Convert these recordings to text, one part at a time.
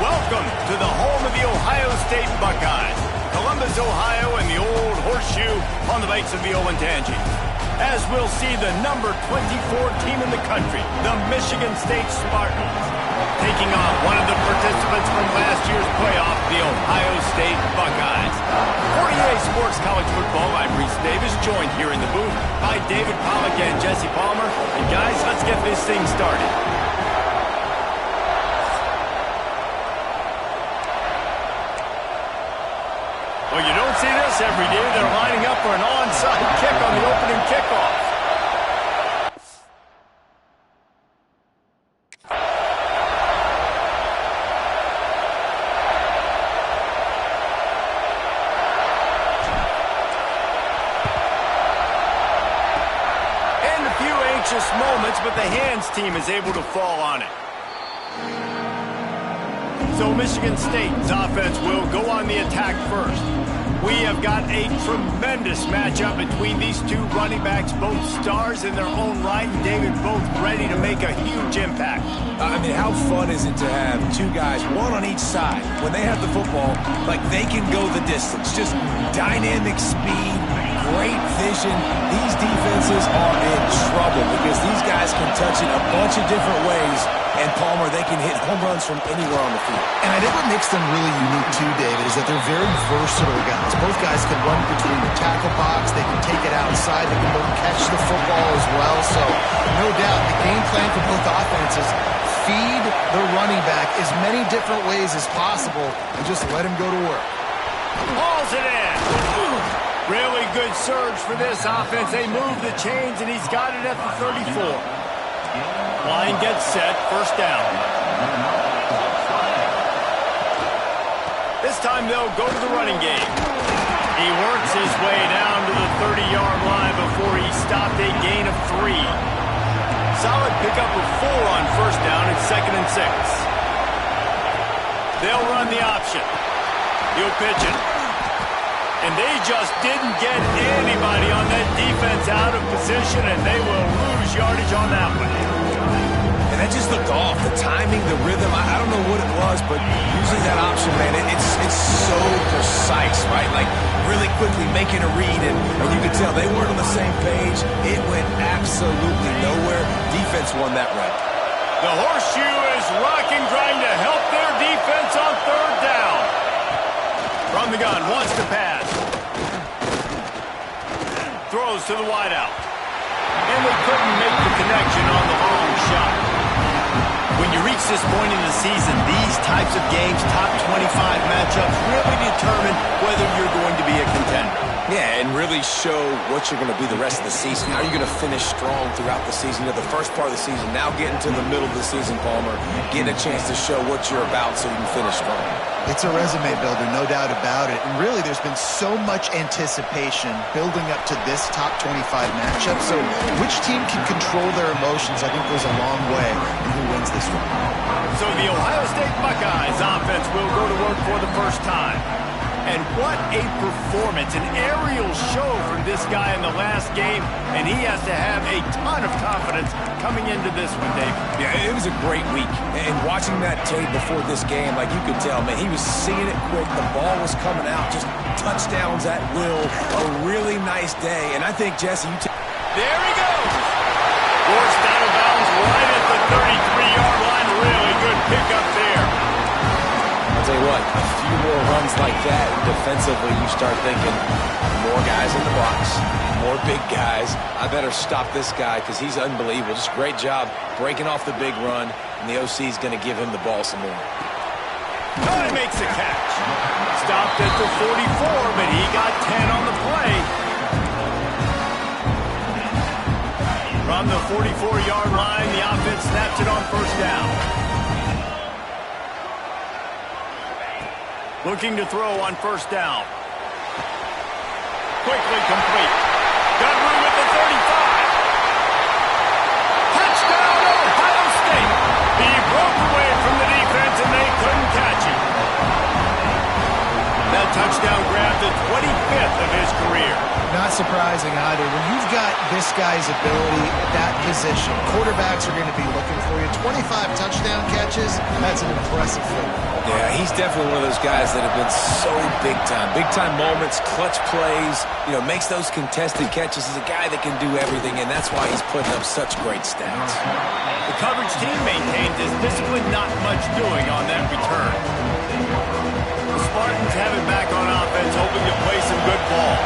Welcome to the home of the Ohio State Buckeyes, Columbus, Ohio, and the old horseshoe on the banks of the Olentangy. As we'll see the number 24 team in the country, the Michigan State Spartans, taking on one of the participants from last year's playoff, the Ohio State Buckeyes. For EA Sports College Football, I'm Reese Davis, joined here in the booth by David Pollack and Jesse Palmer. And guys, let's get this thing started. Well, you don't see this every day. They're lining up for an onside kick on the opening kickoff. And a few anxious moments, but the hands team is able to fall on it. So Michigan State's offense will go on the attack first. We have got a tremendous matchup between these two running backs, both stars in their own right, and David, both ready to make a huge impact. I mean, how fun is it to have two guys, one on each side, when they have the football, like they can go the distance. Just dynamic speed, great vision. These defenses are in trouble because these guys can touch it a bunch of different ways. And Palmer, they can hit home runs from anywhere on the field. And I think what makes them really unique too, David, is that they're very versatile guys. Both guys can run between the tackle box. They can take it outside. They can both catch the football as well. So, no doubt, the game plan for both offenses, feed the running back as many different ways as possible and just let him go to work. Hauls it in. Really good surge for this offense. They move the chains, and he's got it at the 34. Line gets set, first down. This time they'll go to the running game. He works his way down to the 30-yard line before he stopped a gain of 3. Solid pickup of 4 on first down at 2nd and 6. They'll run the option. He'll pitch it. And they just didn't get anybody on that defense out of position, and they will lose yardage on that one. And that just looked off. The timing, the rhythm, I don't know what it was, but usually that option, man, it's so precise, right? Like really quickly making a read, and you could tell they weren't on the same page. It went absolutely nowhere. Defense won that run. The horseshoe is rocking, trying to help their defense on third down. From the gun, wants to pass. Throws to the wideout. And they couldn't make the connection on the long shot. When you reach this point in the season, these types of games, top 25 matchups, really determine whether you're going to be a contender. Yeah, and really show what you're going to be the rest of the season. How are you going to finish strong throughout the season? You know, the first part of the season, now getting to the middle of the season, Palmer, getting a chance to show what you're about so you can finish strong. It's a resume builder, no doubt about it. And really, there's been so much anticipation building up to this top 25 matchup. So which team can control their emotions, I think, goes a long way in who wins this one. So the Ohio State Buckeyes offense will go to work for the first time. And what a performance, an aerial show from this guy in the last game, and he has to have a ton of confidence coming into this one, Dave. Yeah, it was a great week, and watching that tape before this game, like you could tell, man, he was seeing it quick, the ball was coming out, just touchdowns at will, a really nice day, and I think, Jesse, there he goes! Forced out of bounds right at the 33-yard line, really good pickup there. I'll tell you what, a few more runs like that, defensively, you start thinking, more guys in the box, more big guys. I better stop this guy because he's unbelievable. Just great job breaking off the big run, and the OC is going to give him the ball some more. Oh, he makes a catch. Stopped at the 44, but he got 10 on the play. From the 44-yard line, the offense snaps it on first down. Looking to throw on first down. Quickly complete. Got room at the 35. Touchdown, Ohio State. He broke away from the defense and they couldn't catch him. That touchdown grabbed the 25th of his career. Not surprising either. When you've got this guy's ability at that position, quarterbacks are going to be looking for you. 25 touchdown catches, that's an impressive feat. Yeah, he's definitely one of those guys that have been so big time. Big time moments, clutch plays, makes those contested catches. He's a guy that can do everything, and that's why he's putting up such great stats. The coverage team maintains his discipline, not much doing on that return. The Spartans have it back on offense, hoping to play some good ball.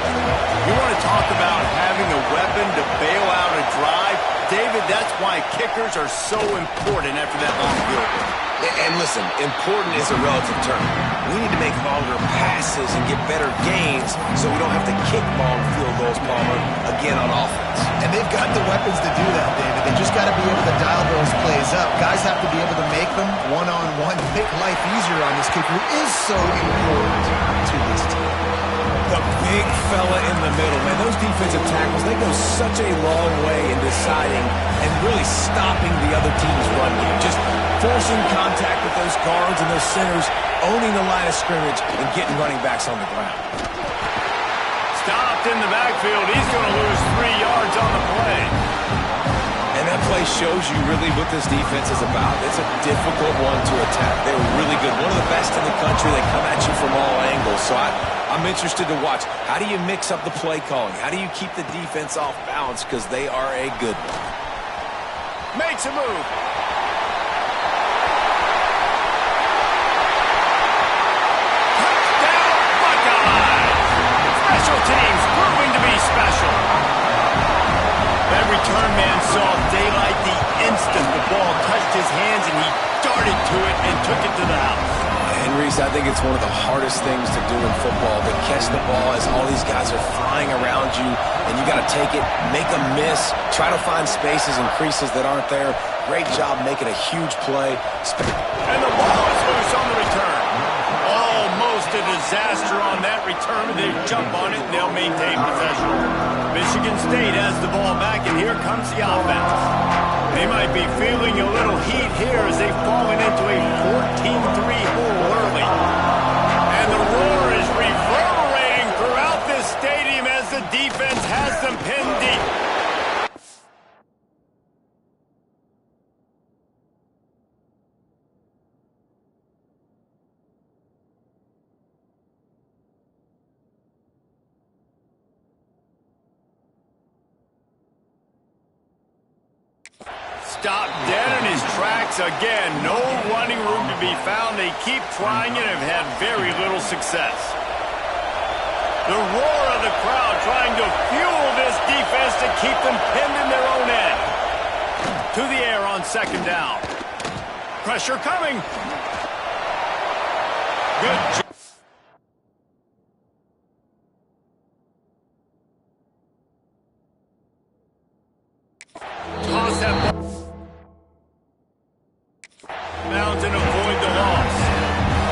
You want to talk about having a weapon to bail out a drive? David, that's why kickers are so important after that long field goal. And listen, important is a relative term. We need to make longer passes and get better gains so we don't have to kick long field goals, Palmer, again on offense. And they've got the weapons to do that, David. They just got to be able to dial those plays up. Guys have to be able to make them one-on-one. Make life easier on this kicker is so important to this team. The big fella in the middle, man. Those defensive tackles, they go such a long way in deciding and really stopping the other team's run game. Just forcing contact with those guards and those centers, owning the line of scrimmage, and getting running backs on the ground. Stopped in the backfield. He's going to lose 3 yards on the play. And that play shows you really what this defense is about. It's a difficult one to attack. They're really good. One of the best in the country. They come at you from all angles. So I'm interested to watch. How do you mix up the play calling? How do you keep the defense off balance? Because they are a good one. Makes a move. Teams proving to be special. That return man saw daylight the instant the ball touched his hands, and he darted to it and took it to the house. And Reese, I think it's one of the hardest things to do in football, to catch the ball as all these guys are flying around you, and you got to take it, make a miss, try to find spaces and creases that aren't there. Great job making a huge play. And the ball is loose on the return. Almost a disaster on that return. They jump on it and they'll maintain possession. Michigan State has the ball back, and here comes the offense. They might be feeling a little heat here as they've fallen into a 14-3 hole early. And the roar is reverberating throughout this stadium as the defense has them pinned deep. Stopped dead in his tracks again. No running room to be found. They keep trying and have had very little success. The roar of the crowd trying to fuel this defense to keep them pinned in their own end. To the air on second down. Pressure coming. Good job. Toss that ball. Bounds and avoid the loss.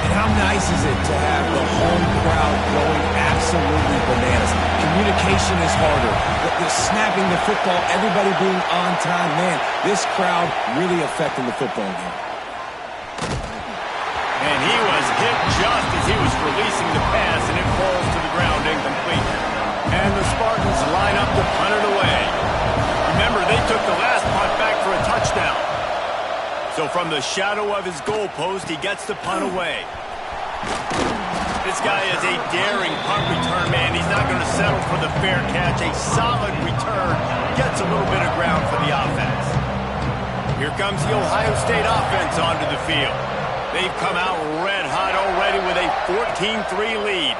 And how nice is it to have the home crowd going absolutely bananas? Communication is harder. The snapping the football, everybody being on time. Man, this crowd really affecting the football game. And he was hit just as he was releasing the pass, and it falls to the ground incomplete. And the Spartans line up to punt it away. Remember, they took the last punt back for a touchdown. So from the shadow of his goalpost, he gets the punt away. This guy is a daring punt return man. He's not going to settle for the fair catch. A solid return gets a little bit of ground for the offense. Here comes the Ohio State offense onto the field. They've come out red hot already with a 14-3 lead.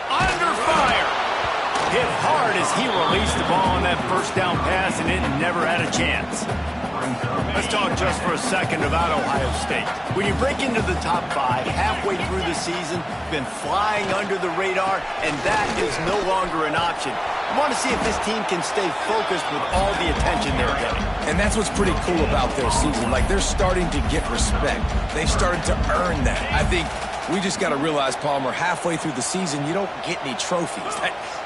Under fire. Hit hard as he released the ball on that first down pass, and it never had a chance. Let's talk just for a second about Ohio State. When you break into the top 5 halfway through the season, been flying under the radar, and that is no longer an option. I want to see if this team can stay focused with all the attention they're getting. And that's what's pretty cool about their season. Like, they're starting to get respect. They've started to earn that. I think we just got to realize, Palmer, halfway through the season, you don't get any trophies.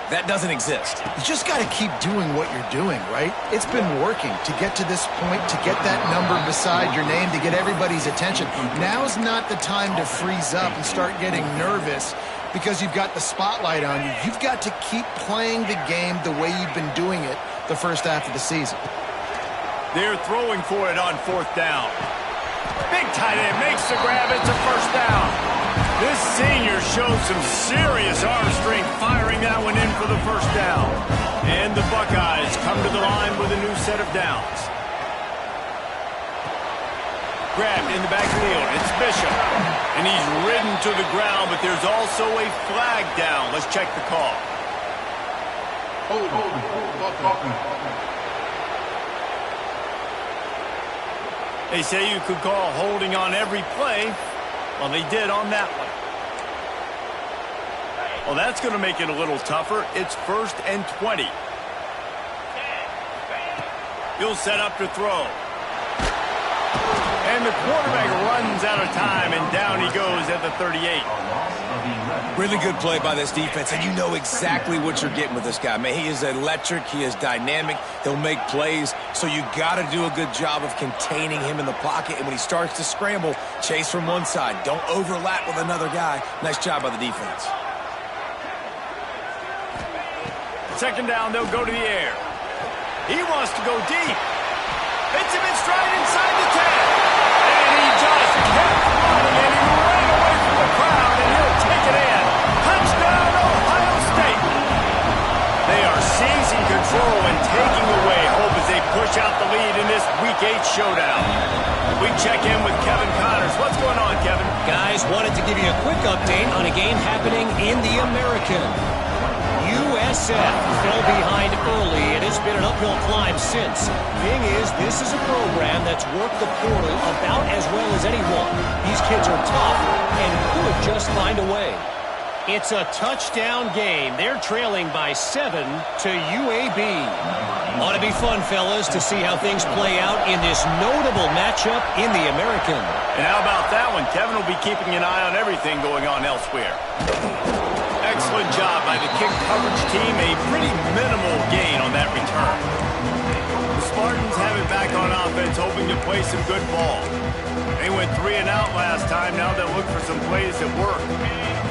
That doesn't exist. You just got to keep doing what you're doing, right? It's been working to get to this point, to get that number beside your name, to get everybody's attention. Now's not the time to freeze up and start getting nervous because you've got the spotlight on you. You've got to keep playing the game the way you've been doing it the first half of the season. They're throwing for it on 4th down. Big tight end makes the grab. It's a first down. This senior shows some serious arm strength firing that one in for the first down. And the Buckeyes come to the line with a new set of downs. Grabbed in the backfield. It's Bishop. And he's ridden to the ground, but there's also a flag down. Let's check the call. They say you could call holding on every play. Well, they did on that one. Well, that's going to make it a little tougher. It's 1st and 20. He'll set up to throw. And the quarterback runs out of time, and down he goes at the 38. Really good play by this defense, and you know exactly what you're getting with this guy. Man, he is electric. He is dynamic. He'll make plays, so you got to do a good job of containing him in the pocket. And when he starts to scramble, chase from one side. Don't overlap with another guy. Nice job by the defense. 2nd down, they'll go to the air. He wants to go deep. Hits him in stride inside the 10. And he just kept running, and he ran away from the crowd, and he'll take it in. Touchdown, Ohio State. They are seizing control and taking away hope as they push out the lead in this Week 8 showdown. We check in with Kevin Connors. What's going on, Kevin? Guys, wanted to give you a quick update on a game happening in the American. USF fell behind early, and it's been an uphill climb since. Thing is, this is a program that's worked the portal about as well as anyone. These kids are tough and could just find a way. It's a touchdown game. They're trailing by 7 to UAB. Ought to be fun, fellas, to see how things play out in this notable matchup in the American. And how about that one? Kevin will be keeping an eye on everything going on elsewhere. Excellent job by the kick coverage team. A pretty minimal gain on that return. The Spartans have it back on offense, hoping to play some good ball. They went 3 and out last time. Now they'll look for some plays that work.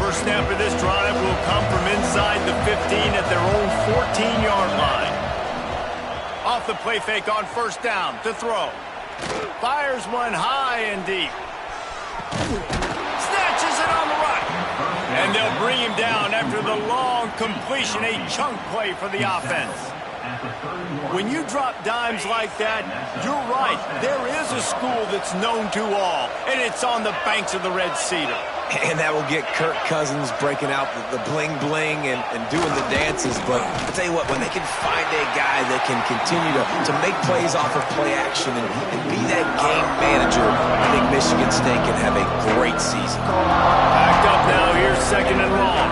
First snap of this drive will come from inside the 15 at their own 14-yard line. Off the play fake on 1st down to throw. Fires one high and deep. Snatches it on the right. And they'll bring him down after the long completion, a chunk play for the offense. When you drop dimes like that, you're right. There is a school that's known to all, and it's on the banks of the Red Cedar. And that will get Kirk Cousins breaking out the bling-bling and doing the dances. But I'll tell you what, when they can find a guy that can continue to make plays off of play action and be that game manager, I think Michigan State can have a great season. Backed up now, here's 2nd and long.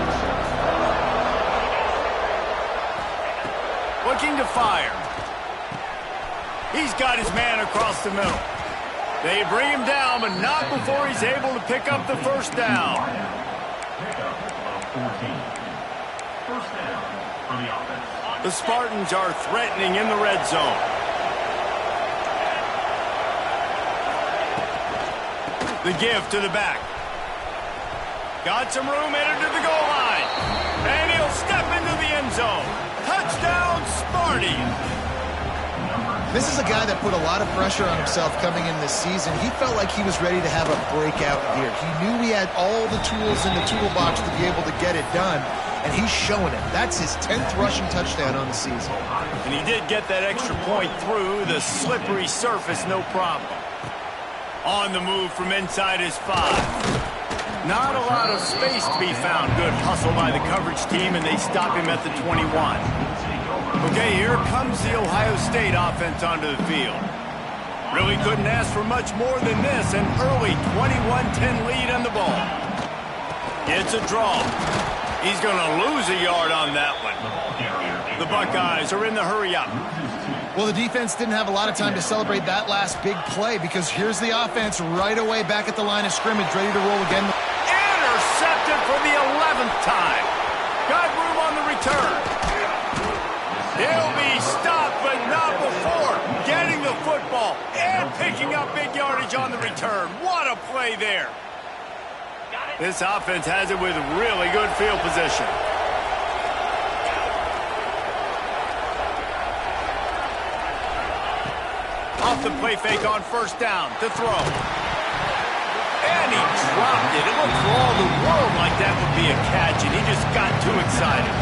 Looking to fire. He's got his man across the middle. They bring him down, but not before he's able to pick up the 1st down. The Spartans are threatening in the red zone. The give to the back. Got some room, headed to the goal line. And he'll step into the end zone. Touchdown, Sparty. This is a guy that put a lot of pressure on himself coming in this season. He felt like he was ready to have a breakout year. He knew he had all the tools in the toolbox to be able to get it done, and he's showing it. That's his 10th rushing touchdown on the season. And he did get that extra point through the slippery surface, no problem. On the move from inside his 5. Not a lot of space to be found. Good hustle by the coverage team, and they stop him at the 21. Okay, here comes the Ohio State offense onto the field. Really couldn't ask for much more than this. An early 21-10 lead on the ball. It's a draw. He's going to lose a yard on that one. The Buckeyes are in the hurry-up. Well, the defense didn't have a lot of time to celebrate that last big play because here's the offense right away back at the line of scrimmage, ready to roll again. Intercepted for the 11th time. Got room on the return. He'll be stopped, but not before getting the football and picking up big yardage on the return. What a play there. This offense has it with really good field position. Off the play fake on first down to throw. And he dropped it. It looked for all the world like that would be a catch, and he just got too excited.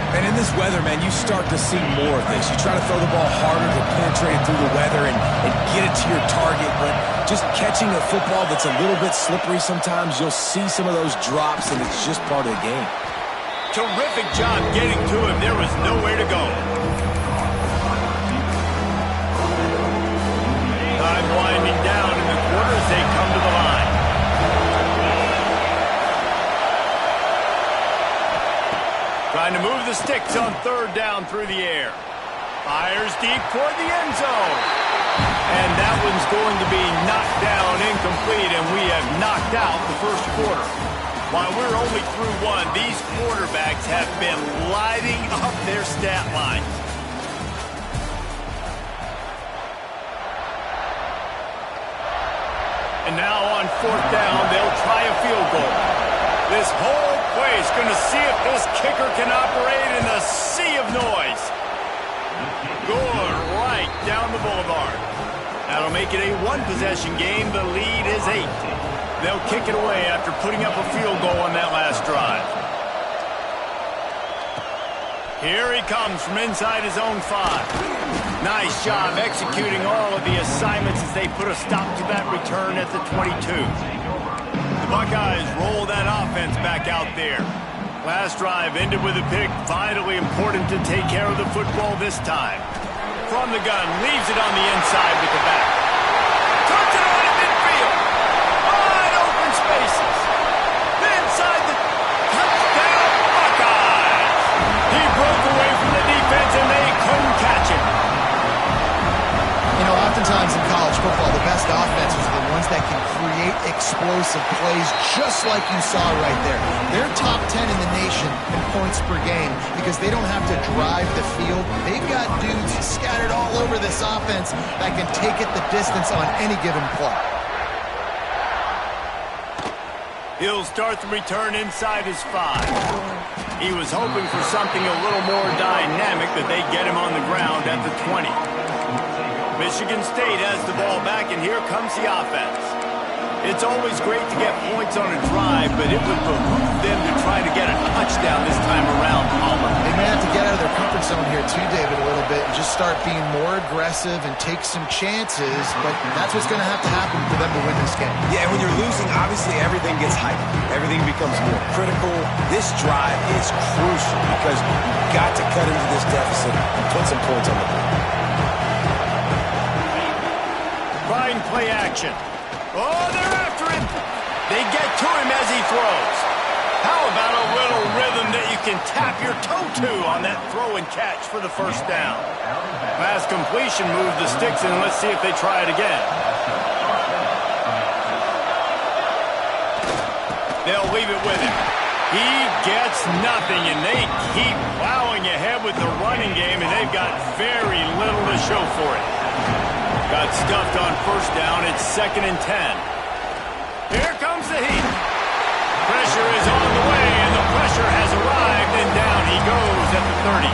And in this weather, man, you start to see more of this. You try to throw the ball harder to penetrate through the weather and get it to your target, but just catching a football that's a little bit slippery sometimes, you'll see some of those drops, and it's just part of the game. Terrific job getting to him. There was nowhere to go. Time winding down in the quarter as they come to the line. Trying to move the sticks on third down through the air. Fires deep toward the end zone. And that one's going to be knocked down incomplete, and we have knocked out the first quarter. While we're only through one, these quarterbacks have been lighting up their stat line. And now on fourth down, they'll try a field goal. This whole play is going to see if this kicker can operate in a sea of noise. Good right down the boulevard. That'll make it a one-possession game. The lead is 8. They'll kick it away after putting up a field goal on that last drive. Here he comes from inside his own 5. Nice job executing all of the assignments as they put a stop to that return at the 22. The Buckeyes roll that offense back out there. Last drive ended with a pick. Vitally important to take care of the football this time. From the gun, leaves it on the inside with the back. Turns it on in midfield. Wide open spaces. Inside the touchdown Buckeyes. He broke away from the defense and they couldn't catch him. You know, oftentimes in college football, the best offenses are the ones that can create explosive plays just like you saw right there. They're top 10 in the nation in points per game because they don't have to drive the field. They've got dudes scattered all over this offense that can take it the distance on any given play. He'll start the return inside his 5. He was hoping for something a little more dynamic, that they get him on the ground at the 20. Michigan State has the ball back, and here comes the offense. It's always great to get points on a drive, but it would behoove them to try to get a touchdown this time around, Palmer. They may have to get out of their comfort zone here too, David, a little bit and just start being more aggressive and take some chances, but that's what's going to have to happen for them to win this game. Yeah, when you're losing, obviously everything gets hyped. Everything becomes more critical. This drive is crucial because you've got to cut into this deficit and put some points on the board. Trying play action. Oh, they're after him. They get to him as he throws. How about a little rhythm that you can tap your toe to on that throw and catch for the first down? Pass completion, move the sticks, and let's see if they try it again. They'll leave it with him. He gets nothing, and they keep plowing ahead with the running game, and they've got very little to show for it. Got stuffed on first down. It's 2nd and 10. Here comes the heat. Pressure is on the way, and the pressure has arrived, and down he goes at the 30.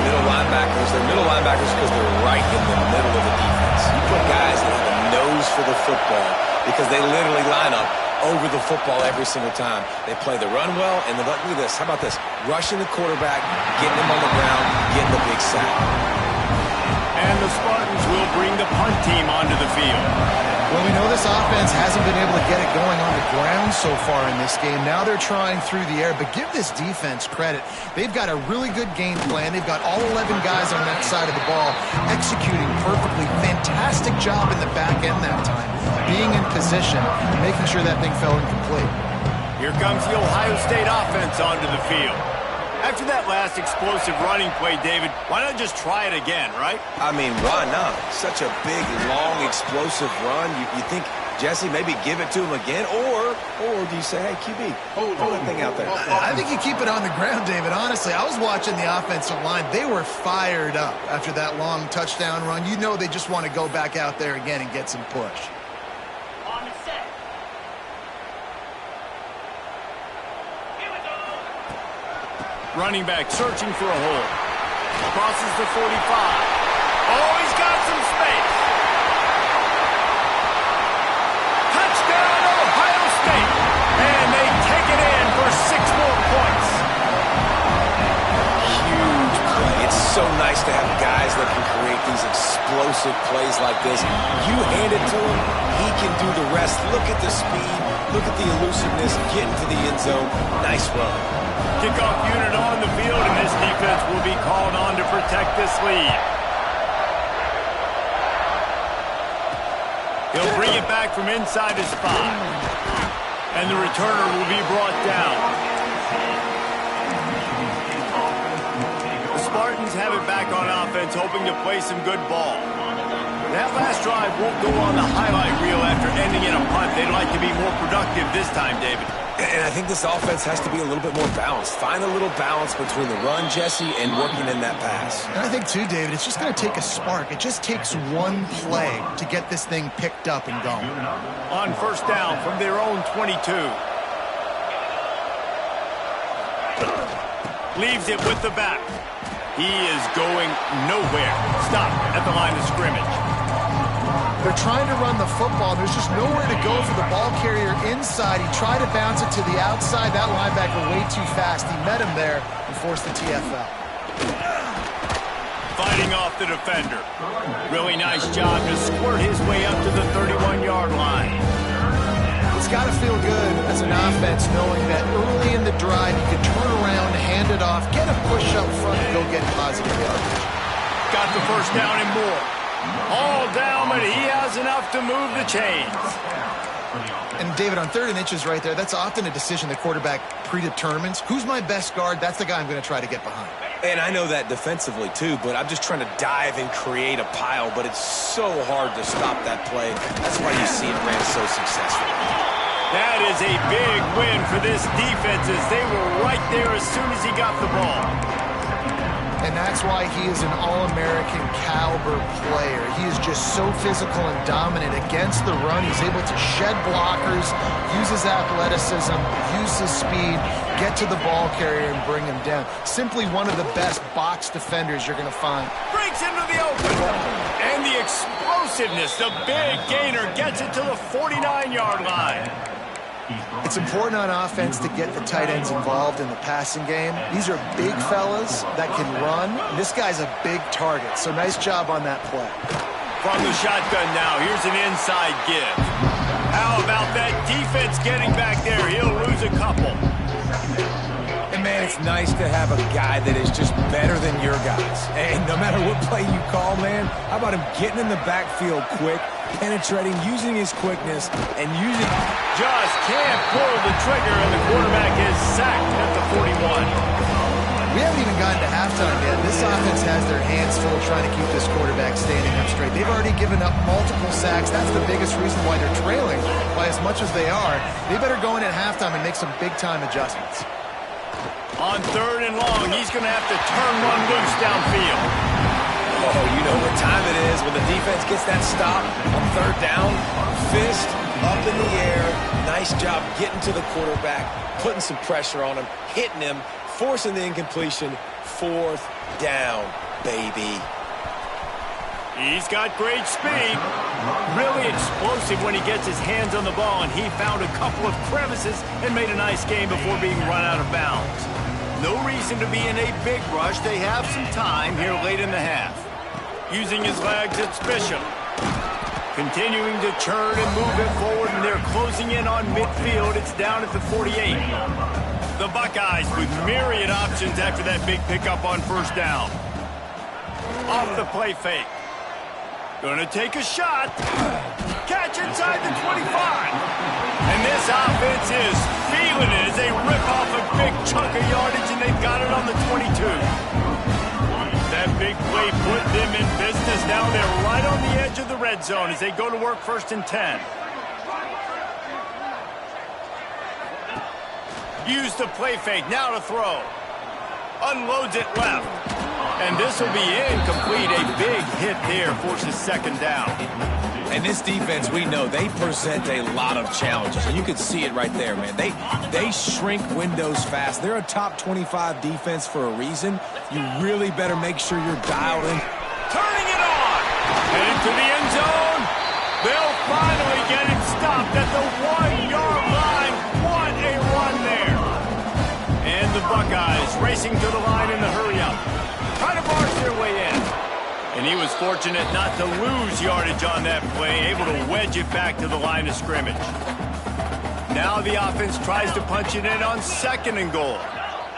They're middle linebackers because they're right in the middle of the defense. You put guys that have a nose for the football because they literally line up over the football every single time. They play the run well, and look at this. How about this? Rushing the quarterback, getting him on the ground, getting the big sack. And the Spartans will bring the punt team onto the field. Well, we know this offense hasn't been able to get it going on the ground so far in this game. Now they're trying through the air, but give this defense credit. They've got a really good game plan. They've got all 11 guys on that side of the ball executing perfectly. Fantastic job in the back end that time, being in position, making sure that thing fell incomplete. Here comes the Ohio State offense onto the field. After that last explosive running play, David, why not just try it again, right? I mean, why not? Such a big, long, explosive run. You think, Jesse, maybe give it to him again? Or do you say, hey, QB, hold that thing out there? I think you keep it on the ground, David. Honestly, I was watching the offensive line. They were fired up after that long touchdown run. You know they just want to go back out there again and get some push. On the set. Running back searching for a hole. Crosses the 45. Oh, he's got some space. Touchdown, Ohio State. And they take it in for 6 more points. Huge play. It's so nice to have guys that can create these explosive plays like this. You hand it to him, he can do the rest. Look at the speed. Look at the elusiveness. Get into the end zone. Nice run. Kickoff unit on the field, and this defense will be called on to protect this lead. He'll bring it back from inside his 5. And the returner will be brought down. The Spartans have it back on offense, hoping to play some good ball. That last drive won't go on the highlight reel after ending in a punt. They'd like to be more productive this time, David. And I think this offense has to be a little bit more balanced. Find a little balance between the run, Jesse, and working in that pass. And I think, too, David, it's just going to take a spark. It just takes one play to get this thing picked up and going. On first down from their own 22. Leaves it with the back. He is going nowhere. Stop at the line of scrimmage. They're trying to run the football. There's just nowhere to go for the ball carrier inside. He tried to bounce it to the outside. That linebacker way too fast. He met him there and forced the TFL. Fighting off the defender. Really nice job to squirt his way up to the 31-yard line. It's got to feel good as an offense knowing that early in the drive you can turn around, hand it off, get a push up front, and go get positive yardage. Got the first down and more. All down, but he has enough to move the chains. And, David, on 3rd and inches right there, that's often a decision the quarterback predetermines. Who's my best guard? That's the guy I'm going to try to get behind. And I know that defensively, too, but I'm just trying to dive and create a pile, but it's so hard to stop that play. That's why you see it ran so successful. That is a big win for this defense as they were right there as soon as he got the ball. And that's why he is an All-American caliber player. He is just so physical and dominant against the run. He's able to shed blockers, use his athleticism, use his speed, get to the ball carrier and bring him down. Simply one of the best box defenders you're going to find. Breaks into the open. And the explosiveness, the big gainer gets it to the 49-yard line. It's important on offense to get the tight ends involved in the passing game. These are big fellas that can run. This guy's a big target, so nice job on that play. From the shotgun now, here's an inside give. How about that defense getting back there? He'll lose a couple. And, man, it's nice to have a guy that is just better than your guys. And no matter what play you call, man, how about him getting in the backfield quick, penetrating, using his quickness, and using... Just can't pull the trigger, and the quarterback is sacked at the 41. We haven't even gotten to halftime yet. This offense has their hands full trying to keep this quarterback standing up straight. They've already given up multiple sacks. That's the biggest reason why they're trailing by as much as they are. They better go in at halftime and make some big-time adjustments. On 3rd and long, he's going to have to turn one loose downfield. Oh, you know what time it is when the defense gets that stop on 3rd down. Fist up in the air. Nice job getting to the quarterback, putting some pressure on him, hitting him, forcing the incompletion. 4th down, baby. He's got great speed. Really explosive when he gets his hands on the ball, and he found a couple of crevices and made a nice game before being run out of bounds. No reason to be in a big rush. They have some time here late in the half. Using his legs, it's Bishop. Continuing to churn and move it forward, and they're closing in on midfield. It's down at the 48. The Buckeyes with myriad options after that big pickup on 1st down. Off the play fake. Gonna take a shot. Catch inside the 25. And this offense is feeling it as they rip off a big chunk of yardage, and they've got it on the 22. That big play put them in business. Now they're right on the edge of the red zone as they go to work 1st and 10. Use the play fake, now to throw. Unloads it left. And this will be incomplete. A big hit there forces 2nd down. And this defense, we know, they present a lot of challenges. And you can see it right there, man. They shrink windows fast. They're a top 25 defense for a reason. You really better make sure you're dialed in. Turning it on. Headed to the end zone. They'll finally get it stopped at the 1-yard line. What a run there. And the Buckeyes racing to the line in the hurry-up. Trying to barge their way in. And he was fortunate not to lose yardage on that play, able to wedge it back to the line of scrimmage. Now the offense tries to punch it in on 2nd and goal.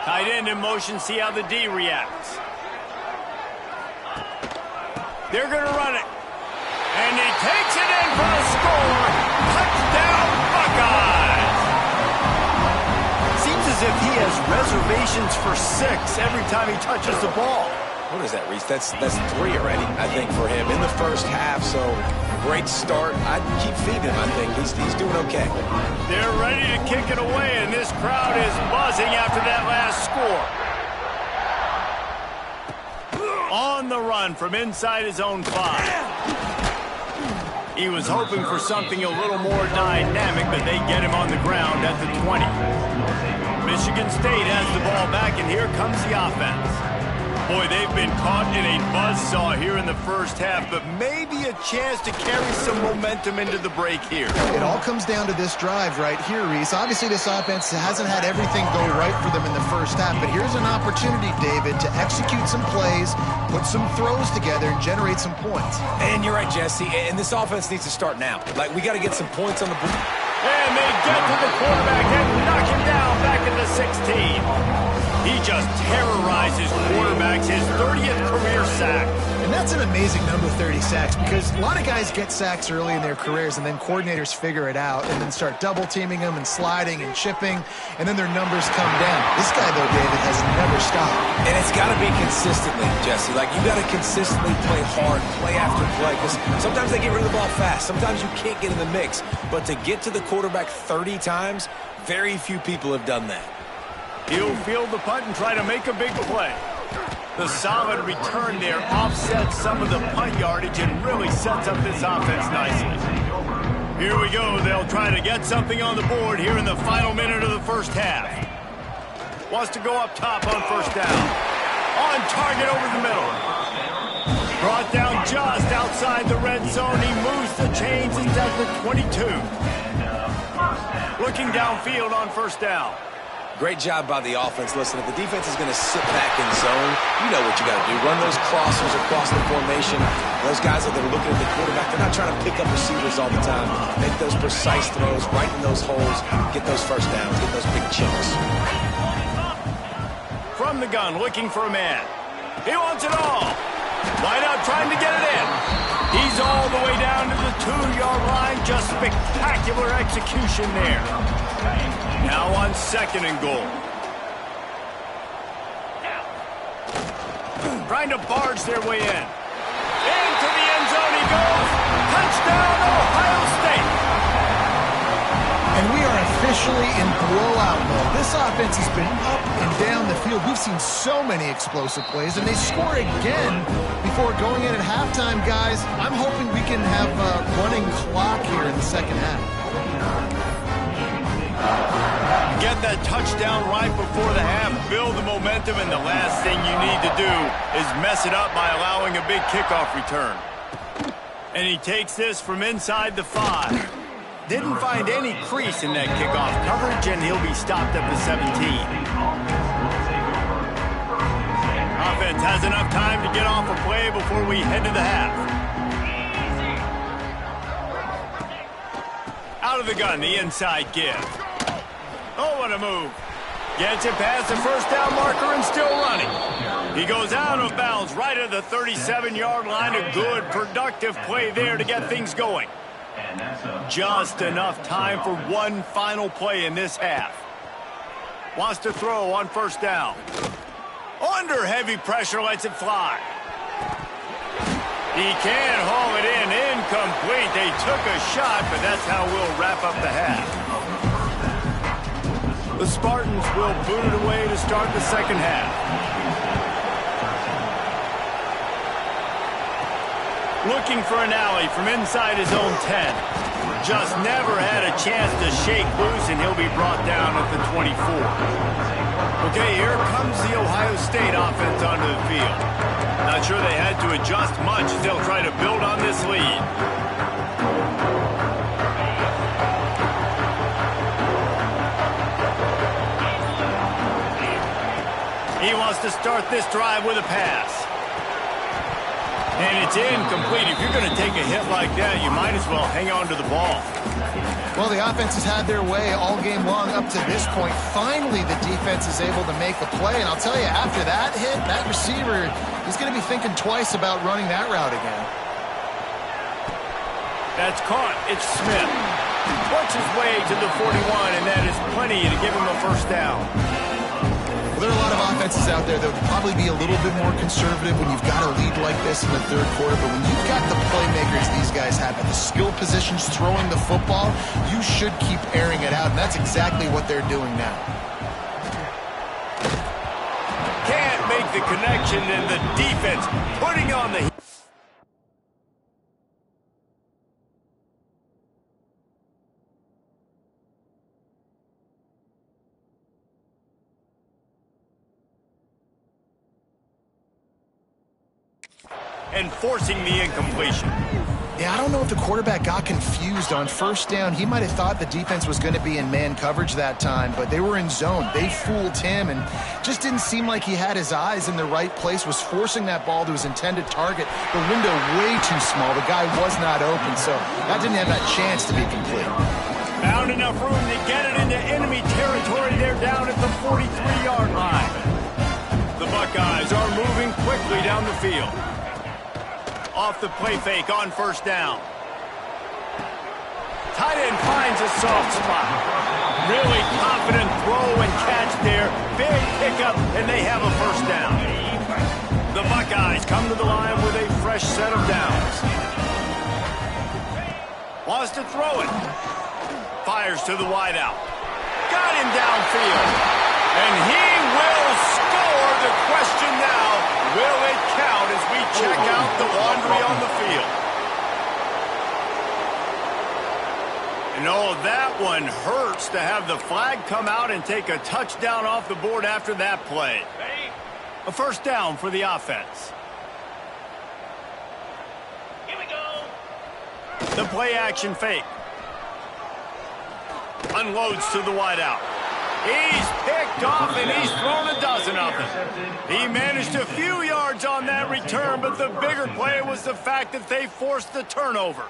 Tight end in motion, see how the D reacts. They're going to run it. And he takes it in for the score. Touchdown, Buckeyes! Seems as if he has reservations for 6 every time he touches the ball. What is that, Reese? That's 3 already, I think, for him in the first half. So, great start. I'd keep feeding him, I think. He's doing okay. They're ready to kick it away, and this crowd is buzzing after that last score. On the run from inside his own 5. He was hoping for something a little more dynamic, but they get him on the ground at the 20. Michigan State has the ball back, and here comes the offense. Boy, they've been caught in a buzzsaw here in the first half, but maybe a chance to carry some momentum into the break here. It all comes down to this drive right here, Reese. Obviously, this offense hasn't had everything go right for them in the first half, but here's an opportunity, David, to execute some plays, put some throws together, and generate some points. And you're right, Jesse, and this offense needs to start now. Like, we got to get some points on the board. And they get to the quarterback and knock him down back at the 16. He just terrorizes quarterbacks, his 30th career sack. And that's an amazing number, 30 sacks, because a lot of guys get sacks early in their careers, and then coordinators figure it out and then start double-teaming them and sliding and chipping, and then their numbers come down. This guy, though, David, has never stopped. And it's got to be consistently, Jesse. Like, you got to consistently play hard, play after play, because sometimes they get rid of the ball fast. Sometimes you can't get in the mix. But to get to the quarterback 30 times, very few people have done that. He'll field the punt and try to make a big play. The solid return there offsets some of the punt yardage and really sets up this offense nicely. Here we go. They'll try to get something on the board here in the final minute of the first half. Wants to go up top on first down. On target over the middle. Brought down just outside the red zone. He moves the chains and does the 22. Looking downfield on first down. Great job by the offense. Listen, if the defense is going to sit back in zone, you know what you got to do. Run those crossers across the formation. Those guys that are looking at the quarterback, they're not trying to pick up receivers all the time. Make those precise throws, right in those holes, get those first downs, get those big chunks. From the gun, looking for a man. He wants it all. Wide out trying to get it in. He's all the way down to the 2-yard line. Just spectacular execution there. Now on 2nd and goal. Trying to barge their way in. Into the end zone he goes. Touchdown, Ohio State. And we are officially in blowout mode. This offense has been up and down the field. We've seen so many explosive plays, and they score again before going in at halftime, guys. I'm hoping we can have a running clock here in the second half. Get that touchdown right before the half, build the momentum, and the last thing you need to do is mess it up by allowing a big kickoff return. And he takes this from inside the 5. Didn't find any crease in that kickoff coverage, and he'll be stopped at the 17. Offense has enough time to get off a play before we head to the half. Out of the gun, the inside give. Oh, what a move. Gets it past the first down marker and still running. He goes out of bounds right at the 37-yard line. A good, productive play there to get things going. Just enough time for one final play in this half. Wants to throw on first down. Under heavy pressure, lets it fly. He can't haul it in. Incomplete. They took a shot, but that's how we'll wrap up the half. The Spartans will boot it away to start the second half. Looking for an alley from inside his own 10. Just never had a chance to shake loose, and he'll be brought down at the 24. Okay, here comes the Ohio State offense onto the field. Not sure they had to adjust much as they'll try to build on this lead. He wants to start this drive with a pass. And it's incomplete. If you're going to take a hit like that, you might as well hang on to the ball. Well, the offense has had their way all game long up to this point. Finally, the defense is able to make a play. And I'll tell you, after that hit, that receiver, he's going to be thinking twice about running that route again. That's caught. It's Smith. Works his way to the 41, and that is plenty to give him a first down. There are a lot of offenses out there that would probably be a little bit more conservative when you've got a lead like this in the third quarter. But when you've got the playmakers these guys have at the skill positions throwing the football, you should keep airing it out. And that's exactly what they're doing now. Can't make the connection, and the defense putting on the heat. And forcing the incompletion. Yeah, I don't know if the quarterback got confused on first down. He might have thought the defense was going to be in man coverage that time, but they were in zone. They fooled him and just didn't seem like he had his eyes in the right place, was forcing that ball to his intended target. The window way too small. The guy was not open, so that didn't have that chance to be complete. Found enough room to get it into enemy territory. They're down at the 43-yard line. The Buckeyes are moving quickly down the field. Off the play fake on first down. Tight end finds a soft spot. Really confident throw and catch there. Big pickup, and they have a first down. The Buckeyes come to the line with a fresh set of downs. Wants to throw it. Fires to the wideout. Got him downfield. And he will score. The question now, will it count as we check out the laundry on the field? And oh, that one hurts to have the flag come out and take a touchdown off the board after that play. A first down for the offense. Here we go. The play action fake. Unloads to the wideout. He's picked off, and he's thrown a dozen of them. He managed a few yards on that return, but the bigger play was the fact that they forced the turnover.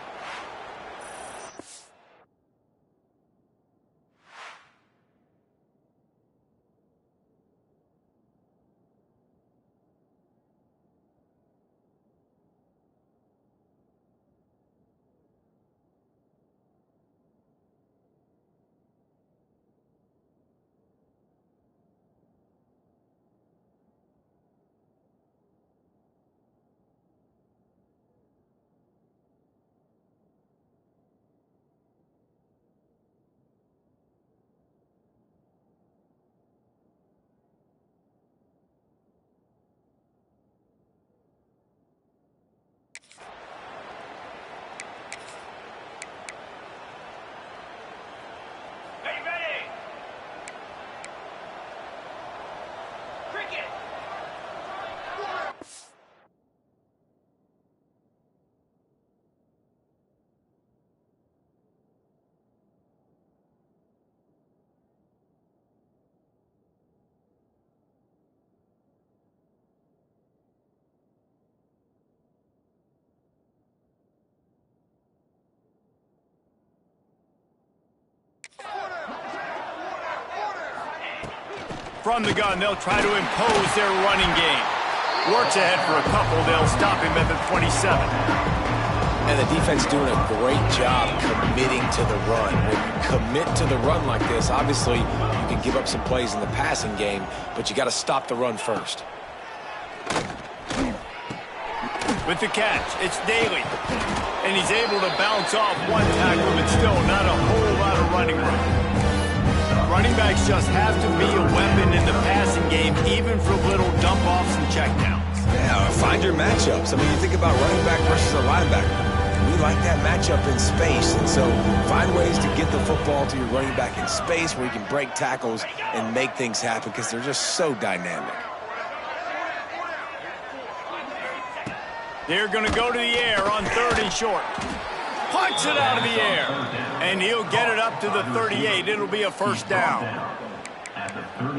From the gun, they'll try to impose their running game. Works ahead for a couple. They'll stop him at the 27. And the defense doing a great job committing to the run. When you commit to the run like this, obviously you can give up some plays in the passing game, but you got to stop the run first. With the catch, it's Daly. And he's able to bounce off one tackle, but still not a whole lot of running room. Running backs just have to be a weapon in the passing game, even for little dump-offs and checkdowns. Yeah, find your matchups. I mean, you think about running back versus a linebacker. We like that matchup in space, and so find ways to get the football to your running back in space where you can break tackles and make things happen because they're just so dynamic. They're going to go to the air on 3rd and short. Punts it out of the air, and he'll get it up to the 38. It'll be a first down.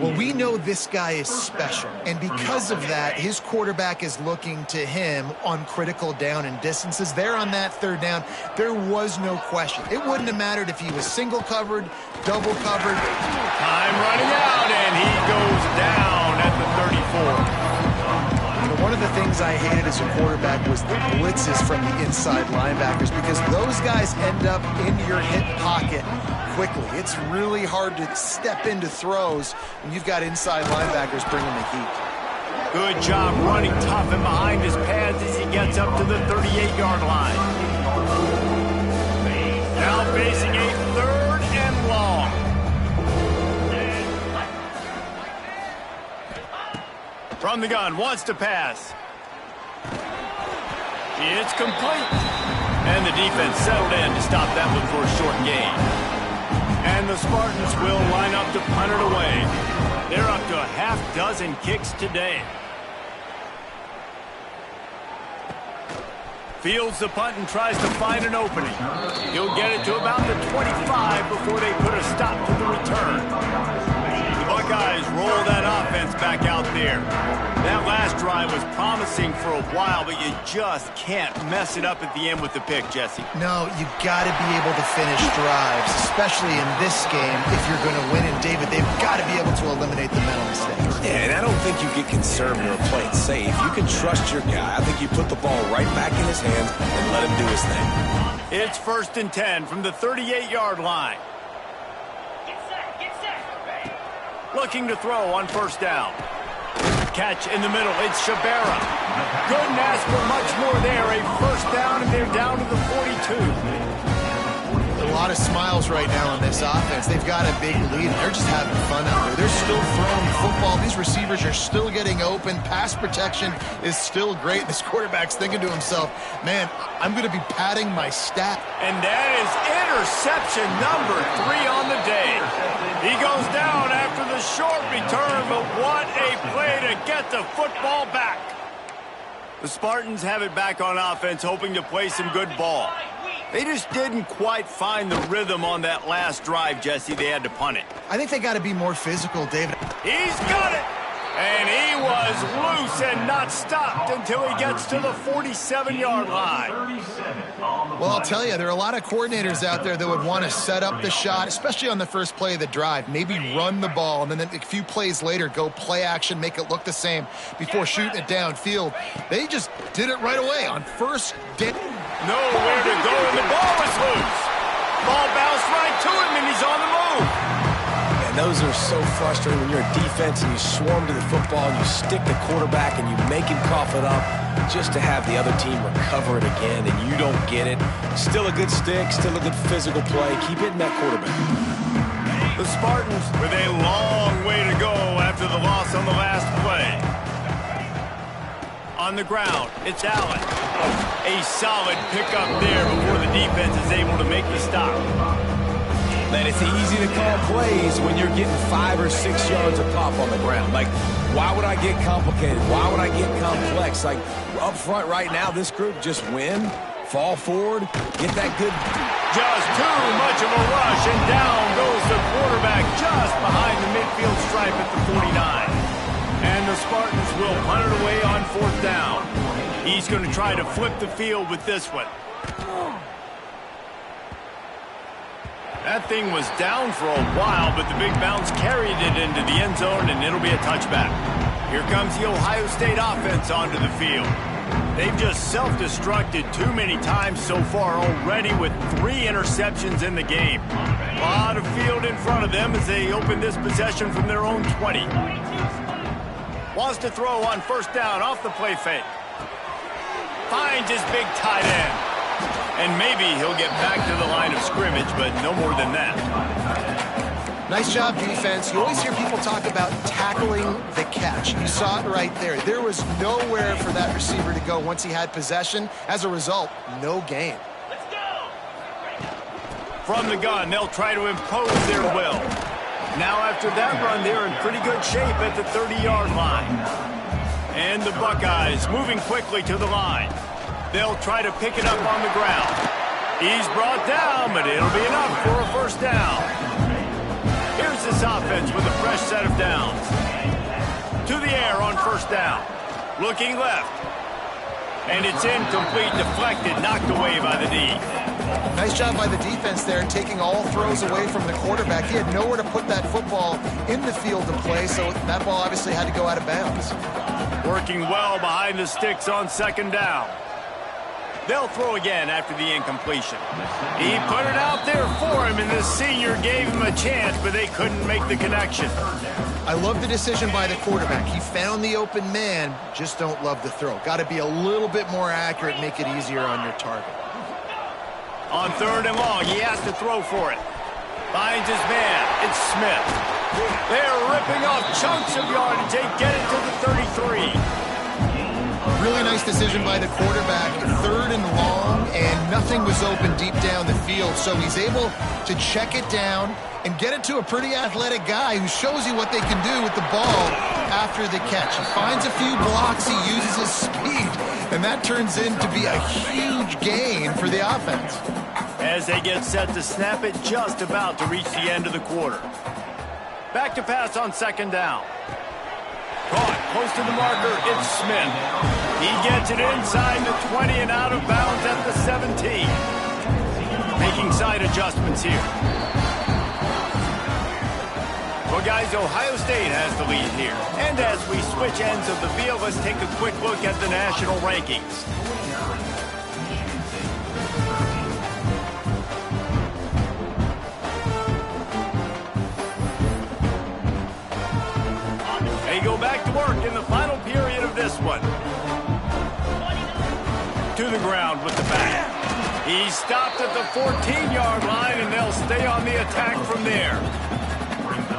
Well, we know this guy is special, and because of that, his quarterback is looking to him on critical down and distances. There on that 3rd down, there was no question. It wouldn't have mattered if he was single covered, double covered. Time running out, and he goes down at the 34. You know, one of the things I hated as a quarterback was the blitzes from the inside linebackers because those guys end up in your hip pocket quickly. It's really hard to step into throws when you've got inside linebackers bringing the heat. Good job running tough and behind his pads as he gets up to the 38-yard line. Now facing a 3rd and long. From the gun, wants to pass. It's complete. And the defense settled in to stop that one for a short gain. And the Spartans will line up to punt it away. They're up to a half-dozen kicks today. Fields the punt and tries to find an opening. He'll get it to about the 25 before they put a stop to the return. The Buckeyes roll that offense back out there. That last drive was promising for a while, but you just can't mess it up at the end with the pick, Jesse. No, you got to be able to finish drives, especially in this game if you're going to win. And David, they've got to be able to eliminate the mental mistakes. Yeah, and I don't think you get conservative or play it safe. You can trust your guy. I think you put the ball right back in his hands and let him do his thing. It's 1st and 10 from the 38-yard line. Looking to throw on 1st down. Catch in the middle. It's Shabara. Couldn't ask for much more there. A 1st down, and they're down to the 42. A lot of smiles right now on this offense. They've got a big lead, and they're just having fun out there. They're still throwing the football. These receivers are still getting open. Pass protection is still great. This quarterback's thinking to himself, man, I'm going to be padding my stat. And that is interception number 3 on the day. He goes down after the short return, but what a play to get the football back. The Spartans have it back on offense, hoping to play some good ball. They just didn't quite find the rhythm on that last drive, Jesse. They had to punt it. I think they got to be more physical, David. He's got it! And he was loose and not stopped until he gets to the 47-yard line. Well, I'll tell you, there are a lot of coordinators out there that would want to set up the shot, especially on the first play of the drive, maybe run the ball, and then a few plays later go play action, make it look the same before shooting it downfield. They just did it right away on 1st down. Nowhere to go, and the ball was loose. Ball bounced right to him, and he's on the move. And those are so frustrating when you're a defense and you swarm to the football and you stick the quarterback and you make him cough it up just to have the other team recover it again and you don't get it. Still a good stick, still a good physical play. Keep hitting that quarterback. The Spartans with a long way to go after the loss on the last play. On the ground, it's Allen. A solid pickup there before the defense is able to make the stop. Man, it's easy to call plays when you're getting 5 or 6 yards of pop on the ground. Like, why would I get complicated? Why would I get complex? Like, up front right now, this group just win, fall forward, get that good. Just too much of a rush, and down goes the quarterback just behind the midfield stripe at the 49. And the Spartans will punt it away on 4th down. He's going to try to flip the field with this one. That thing was down for a while, but the big bounce carried it into the end zone, and it'll be a touchback. Here comes the Ohio State offense onto the field. They've just self-destructed too many times so far already with 3 interceptions in the game. A lot of field in front of them as they open this possession from their own 20. Wants to throw on 1st down off the play fake. Finds his big tight end. And maybe he'll get back to the line of scrimmage, but no more than that. Nice job, defense. You always hear people talk about tackling the catch. You saw it right there. There was nowhere for that receiver to go once he had possession. As a result, no gain. From the gun, they'll try to impose their will. Now after that run, they're in pretty good shape at the 30-yard line. And the Buckeyes moving quickly to the line. They'll try to pick it up on the ground. He's brought down, but it'll be enough for a first down. Here's this offense with a fresh set of downs. To the air on first down. Looking left. And it's incomplete, deflected, knocked away by the D. Nice job by the defense there, taking all throws away from the quarterback. He had nowhere to put that football in the field to play, so that ball obviously had to go out of bounds. Working well behind the sticks on second down. They'll throw again after the incompletion. He put it out there for him, and the senior gave him a chance, but they couldn't make the connection. I love the decision by the quarterback. He found the open man, just don't love the throw. Got to be a little bit more accurate, make it easier on your target. On third and long, he has to throw for it. Finds his man. It's Smith. They're ripping off chunks of yardage. They get it to the 33. Really nice decision by the quarterback. Third and long, and nothing was open deep down the field, so he's able to check it down and get it to a pretty athletic guy who shows you what they can do with the ball after the catch. He finds a few blocks, he uses his speed, and that turns into be a huge gain for the offense. As they get set to snap it, just about to reach the end of the quarter. Back to pass on second down. Caught close to the marker, it's Smith. He gets it inside the 20 and out of bounds at the 17. Making side adjustments here. Well, guys, Ohio State has the lead here. And as we switch ends of the field, let's take a quick look at the national rankings. They go back to work in the final period of this one. To the ground with the back. He's stopped at the 14-yard line, and they'll stay on the attack from there.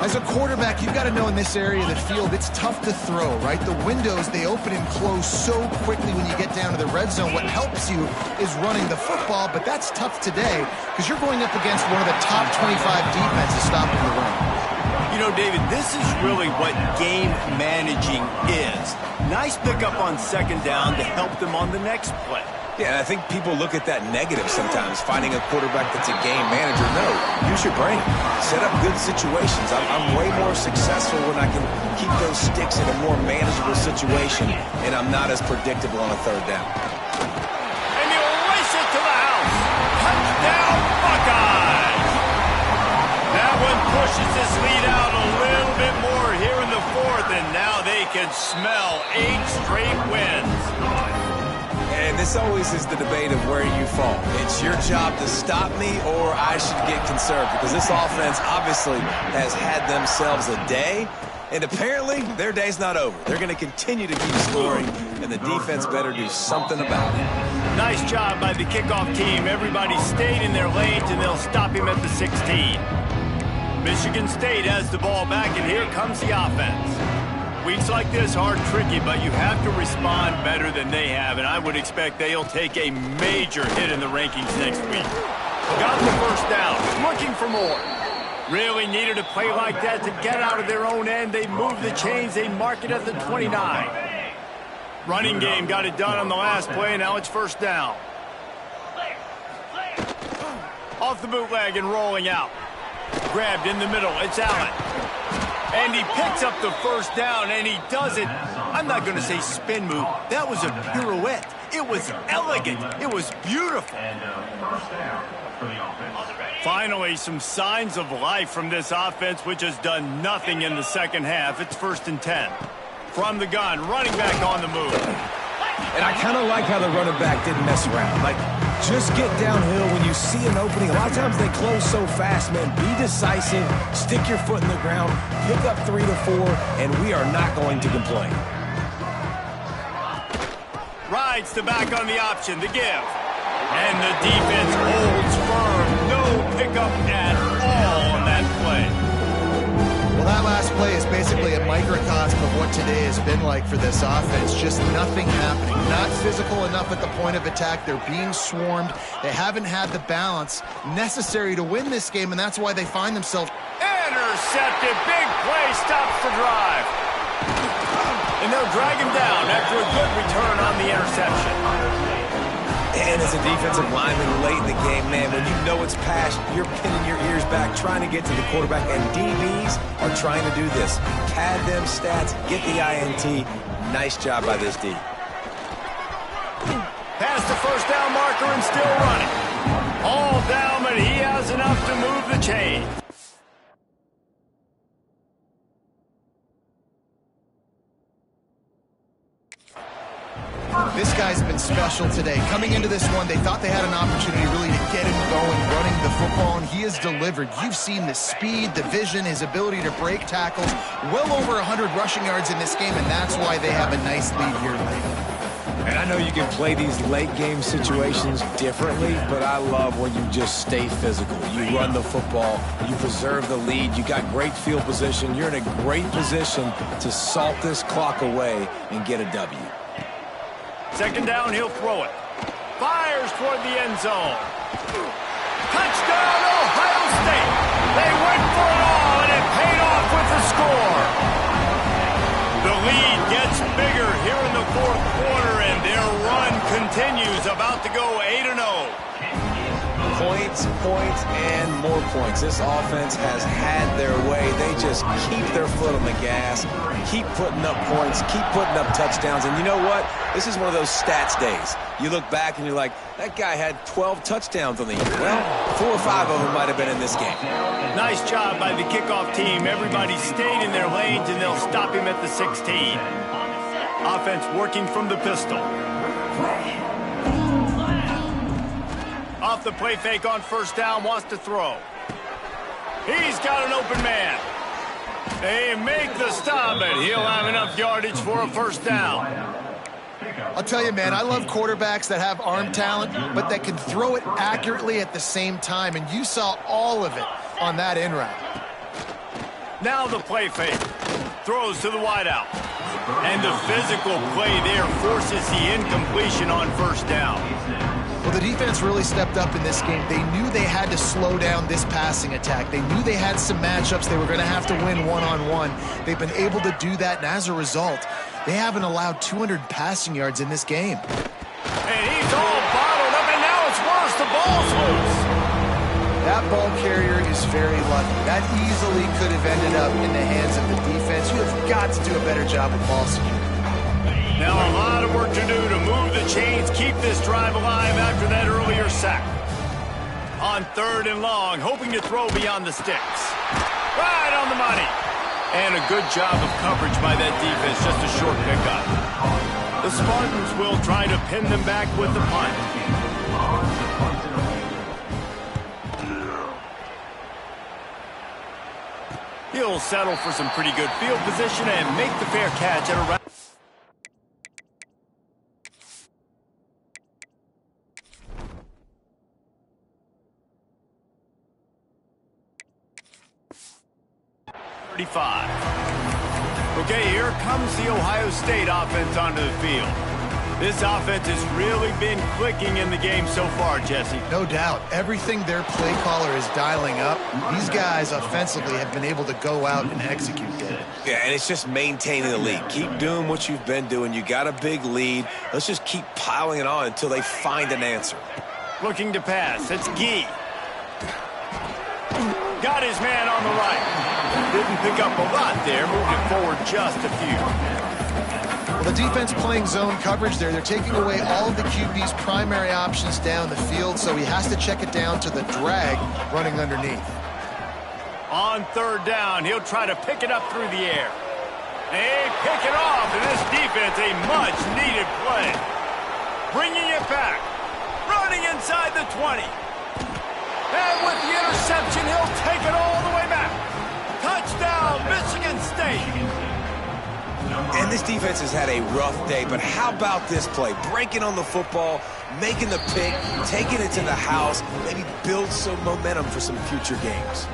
As a quarterback, you've got to know in this area of the field, it's tough to throw, right? The windows, they open and close so quickly when you get down to the red zone. What helps you is running the football, but that's tough today because you're going up against one of the top 25 defenses stopping the run. You know, David, this is really what game managing is. Nice pickup on second down to help them on the next play. Yeah, and I think people look at that negative sometimes, finding a quarterback that's a game manager. No, use your brain. Set up good situations. I'm way more successful when I can keep those sticks in a more manageable situation, and I'm not as predictable on a third down. And he'll race it to the house. Touchdown, Buckeyes! That one pushes this lead out a little bit more here in the fourth, and now they can smell 8 straight wins. And this always is the debate of where you fall. It's your job to stop me, or I should get conserved, because this offense obviously has had themselves a day, and apparently their day's not over. They're going to continue to keep scoring, and the defense better do something about it. Nice job by the kickoff team. Everybody stayed in their lanes, and they'll stop him at the 16. Michigan State has the ball back, and here comes the offense. Weeks like this are tricky, but you have to respond better than they have, and I would expect they'll take a major hit in the rankings next week. Got the first down, looking for more. Really needed a play like that to get out of their own end. They move the chains, they mark it at the 29. Running game got it done on the last play, now it's first down. Off the bootleg and rolling out. Grabbed in the middle, it's Allen. And he picks up the first down, and he does it. I'm not going to say spin move. That was a pirouette. It was elegant. It was beautiful. Finally, some signs of life from this offense, which has done nothing in the second half. It's 1st and 10. From the gun, running back on the move. And I kind of like how the running back didn't mess around. Like, just get downhill when you see an opening. A lot of times they close so fast, man. Be decisive, stick your foot in the ground, pick up 3 to 4, and we are not going to complain. Rides to back on the option, the give. And the defense holds firm. No pickup at all on that play. microcosm of what today has been like for this offense. Just nothing happening. Not physical enough at the point of attack. They're being swarmed. They haven't had the balance necessary to win this game, and that's why they find themselves... Intercepted. Big play. Stops the drive. And they'll drag him down after a good return on the interception. And as a defensive lineman late in the game, man, when you know it's past, you're pinning your ears back, trying to get to the quarterback, and DBs are trying to do this. Pad them stats, get the INT. Nice job by this D. Past the first down marker and still running. All down, but he has enough to move the chain. This guy's been special today. Coming into this one, they thought they had an opportunity really to get him going, running the football, and he has delivered. You've seen the speed, the vision, his ability to break tackles. Well over 100 rushing yards in this game, and that's why they have a nice lead here tonight. And I know you can play these late game situations differently, but I love when you just stay physical. You run the football, you preserve the lead, you got great field position, you're in a great position to salt this clock away and get a W. Second down, he'll throw it. Fires toward the end zone. Touchdown, Ohio State. They went for it all, and it paid off with the score. The lead gets bigger here in the fourth quarter, and their run continues, about to go 8-0. Points, points, and more points. This offense has had their way. They just keep their foot on the gas, keep putting up points, keep putting up touchdowns. And you know what? This is one of those stats days. You look back and you're like, that guy had 12 touchdowns on the year. Well, 4 or 5 of them might have been in this game. Nice job by the kickoff team. Everybody stayed in their lanes, and they'll stop him at the 16. Offense working from the pistol. Off the play fake on first down, wants to throw. He's got an open man. They make the stop, and he'll have enough yardage for a first down. I'll tell you, man, I love quarterbacks that have arm talent, but that can throw it accurately at the same time, and you saw all of it on that in route. Now the play fake. Throws to the wideout. And the physical play there forces the incompletion on first down. Well, the defense really stepped up in this game. They knew they had to slow down this passing attack. They knew they had some matchups they were going to have to win one-on-one. They've been able to do that, and as a result, they haven't allowed 200 passing yards in this game. And he's all bottled up, and now it's worse. The ball's loose. That ball carrier is very lucky. That easily could have ended up in the hands of the defense. You have got to do a better job with ball security. Now a lot of work to do to move the chains, keep this drive alive after that earlier sack. On third and long, hoping to throw beyond the sticks. Right on the money. And a good job of coverage by that defense, just a short pickup. The Spartans will try to pin them back with the punt. He'll settle for some pretty good field position and make the fair catch at around... Okay, here comes the Ohio State offense onto the field. This offense has really been clicking in the game so far, Jesse. No doubt. Everything their play caller is dialing up, these guys offensively have been able to go out and execute it. Yeah, and it's just maintaining the lead. Keep doing what you've been doing. You got a big lead. Let's just keep piling it on until they find an answer. Looking to pass. It's Gee. Got his man on the right. Didn't pick up a lot there. Moved it forward just a few. Well, the defense playing zone coverage there. They're taking away all of the QB's primary options down the field, so he has to check it down to the drag running underneath. On third down, he'll try to pick it up through the air. They pick it off, and this defense, a much-needed play. Bringing it back. Running inside the 20. And with the interception, he'll take it all the way back. Touchdown, Michigan State. And this defense has had a rough day, but how about this play? Breaking on the football, making the pick, taking it to the house, maybe build some momentum for some future games.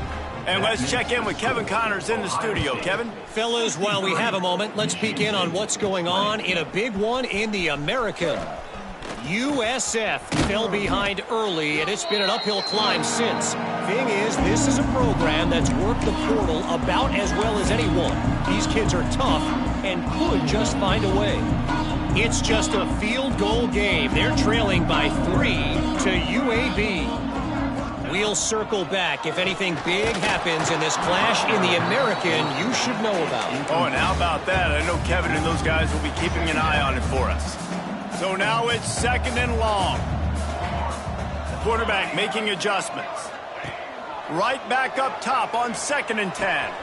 And let's check in with Kevin Connors in the studio. Kevin? Fellas, while we have a moment, let's peek in on what's going on in a big one in the American. USF fell behind early, and it's been an uphill climb since. Thing is, this is a program that's worked the portal about as well as anyone. These kids are tough and could just find a way. It's just a field goal game. They're trailing by 3 to UAB. We'll circle back. If anything big happens in this clash in the American, you should know about it. Oh, and how about that? I know Kevin and those guys will be keeping an eye on it for us. So now it's 2nd and long. Quarterback making adjustments. Right back up top on 2nd and 10.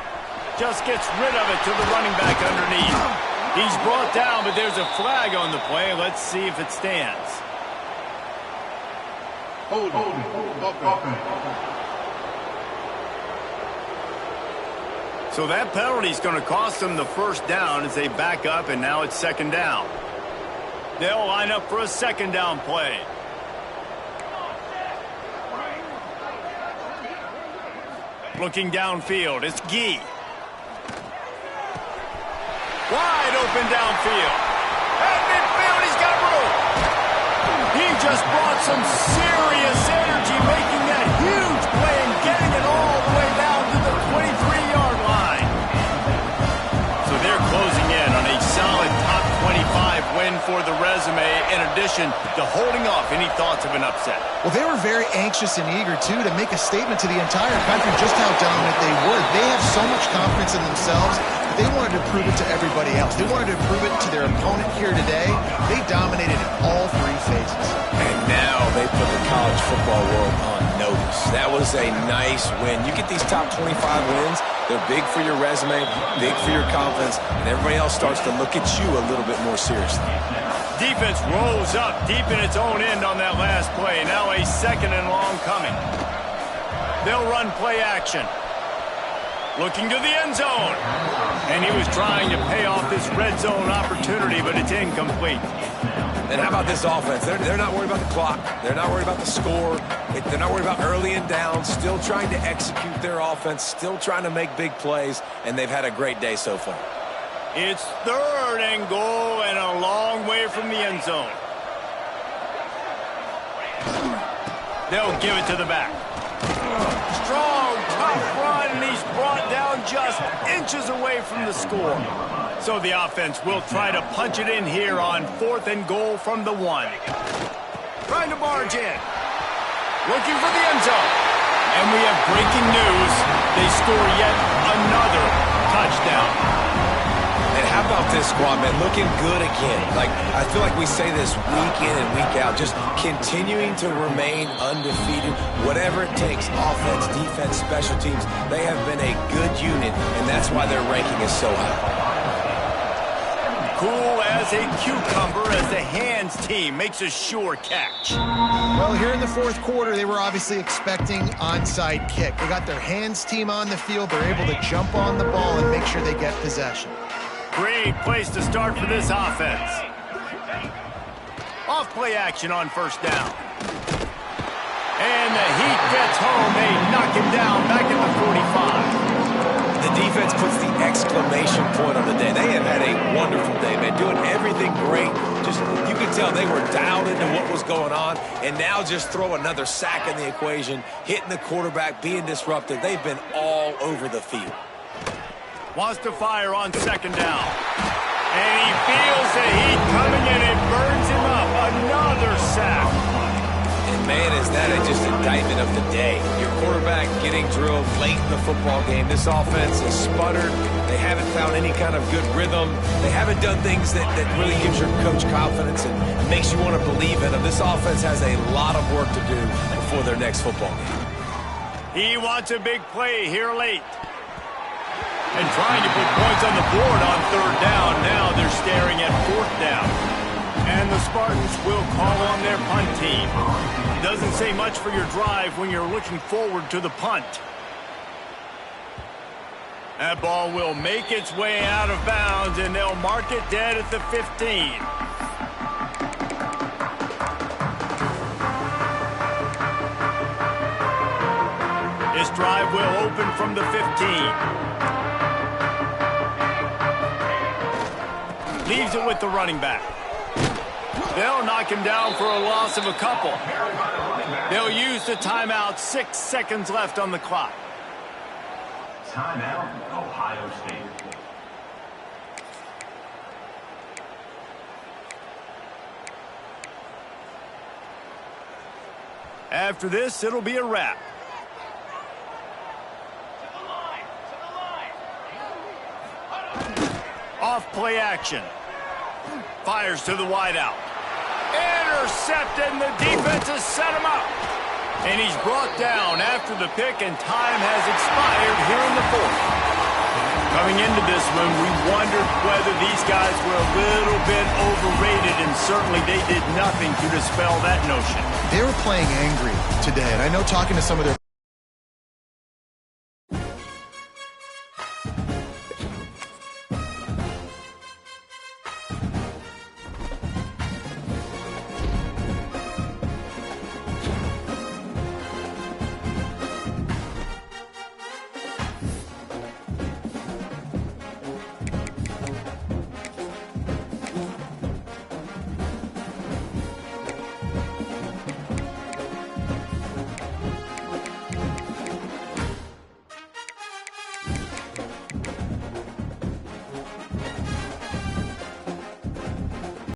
Just gets rid of it to the running back underneath. He's brought down, but there's a flag on the play. Let's see if it stands. Hold. So that penalty is going to cost them the first down as they back up, and now it's 2nd down. They'll line up for a 2nd down play. Looking downfield, it's Gee. Wide open downfield. At midfield, he's got room. He just brought some serious energy, making that huge play and getting it all the way down to the 23-yard line. So they're closing in on a solid top 25 win for the resume, in addition to holding off any thoughts of an upset. Well, they were very anxious and eager, too, to make a statement to the entire country just how dominant they were. They have so much confidence in themselves. They wanted to prove it to everybody else. They wanted to prove it to their opponent here today. They dominated in all 3 phases. And now they put the college football world on notice. That was a nice win. You get these top 25 wins, they're big for your resume, big for your confidence, and everybody else starts to look at you a little bit more seriously. Defense rolls up deep in its own end on that last play. Now a 2nd and long coming. They'll run play action. Looking to the end zone. And he was trying to pay off this red zone opportunity, but it's incomplete. And how about this offense? They're not worried about the clock. They're not worried about the score. They're not worried about early and down. Still trying to execute their offense. Still trying to make big plays. And they've had a great day so far. It's 3rd and goal and a long way from the end zone. They'll give it to the back. Strong, tough run, and he's brought down just inches away from the score. So the offense will try to punch it in here on 4th and goal from the 1. Trying to barge in. Looking for the end zone. And we have breaking news. They score yet another touchdown. And how about this squad, man? Looking good again. I feel like we say this week in and week out, just continuing to remain undefeated, whatever it takes, offense, defense, special teams. They have been a good unit, and that's why their ranking is so high. Cool as a cucumber as the hands team makes a sure catch. Well, here in the 4th quarter, they were obviously expecting onside kick. They got their hands team on the field. They're able to jump on the ball and make sure they get possession. Great place to start for this offense. Off play action on 1st down. And the Heat gets home. They knock him down back at the 45. The defense puts the exclamation point on the day. They have had a wonderful day, man, doing everything great. Just, you could tell they were dialed into what was going on, and now just throw another sack in the equation, hitting the quarterback, being disruptive. They've been all over the field. Wants to fire on 2nd down. And he feels the heat coming in. It burns him up. Another sack. And, man, is that just an indictment of the day. Your quarterback getting drilled late in the football game. This offense has sputtered. They haven't found any kind of good rhythm. They haven't done things that really gives your coach confidence and makes you want to believe in them. This offense has a lot of work to do before their next football game. He wants a big play here late. And trying to put points on the board on 3rd down. Now they're staring at 4th down. And the Spartans will call on their punt team. Doesn't say much for your drive when you're looking forward to the punt. That ball will make its way out of bounds, and they'll mark it dead at the 15. This drive will open from the 15. Leaves it with the running back. They'll knock him down for a loss of a couple. They'll use the timeout. 6 seconds left on the clock. Timeout, Ohio State. After this, it'll be a wrap. Off play action. Fires to the wideout. Intercepted, and the defense has set him up. And he's brought down after the pick, and time has expired here in the fourth. Coming into this one, we wondered whether these guys were a little bit overrated, and certainly they did nothing to dispel that notion. They were playing angry today, and I know talking to some of their